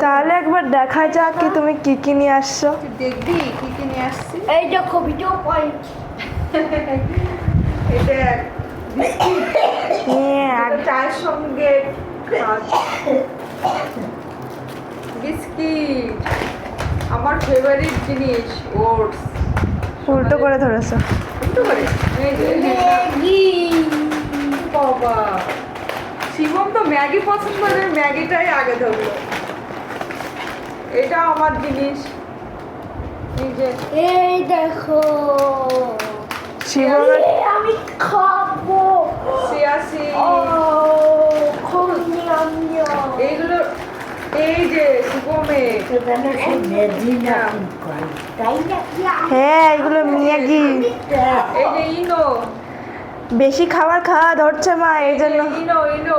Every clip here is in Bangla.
তাহলে একবার দেখা যাক কি তুমি কি কি নিয়ে আসছো। দেখবি কি কি নিয়ে আসছি। এই দেখো ভিডিও পয়েন্ট। এটা নিয়ে এটা চায়ের সঙ্গে বিস্কিট, আমার ফেভারিট জিনিস ওটস। উল্টো করে ধরেছো। উল্টো করে এই যে, ম্যাগি। বাবা শিবম তো ম্যাগি পছন্দ করে, ম্যাগিটাই আগে ধরলো। এটা আমার জিনিস। এই যে এই দেখো শিবমের আমি খাবো। সিয়াসি, খুব নিয়ম নিয়ম। এইগুলো এই যে শিবমের হ্যাঁ এগুলো ম্যাগি। এই যে ইনো, বেশি খাবার খাওয়া ধরছে মা, এই জন্য ইনো ইনো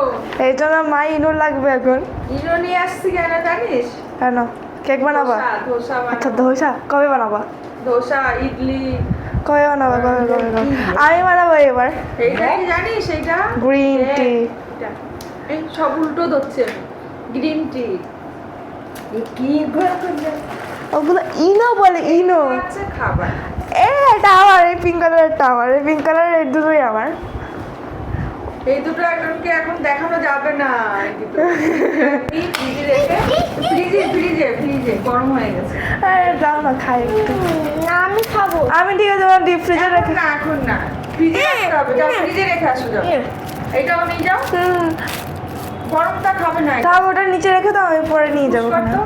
মা ইনুর লাগবে এখন। ইনো নিয়ে আসছি কেন জানিস? কেন? কেক বানাবা? ধোসা আচ্ছা বানাবো। ধোসা কবে বানাবা? ধোসা, ইডলি। কবে বানাবা? কবে? আমি বানাবো এবার। এইটা কি জানিস? এইটা গ্রিন টি। এটা। এই সব উল্টো ধরছে। Green tea. ওগুলো ইনো বলে, ইনো। আচ্ছা খাবার। এটা আমার, এই পিঙ্ক কালারেরটা আমার, এই পিঙ্ক কালারের এই দুটোই আমার। এই দুটো একজনকে এখন দেখানো যাবে না। এই দুটো ফ্রিজে রেখে, ফ্রিজে গরম হয়ে গেছে। আরে যাও না খাই একটু। আমি খাবো। আমি ঠিক আছে আমার ডিপ ফ্রিজে রেখে। এখন না ফ্রিজে রাখতে হবে। যাও ফ্রিজে রেখে আসো যাও। এটাও নিয়ে যাও। গরমটা খাবে না। তাও ওটা নিচে রেখে দাও, আমি পরে নিয়ে যাবো। পুষ্কর তো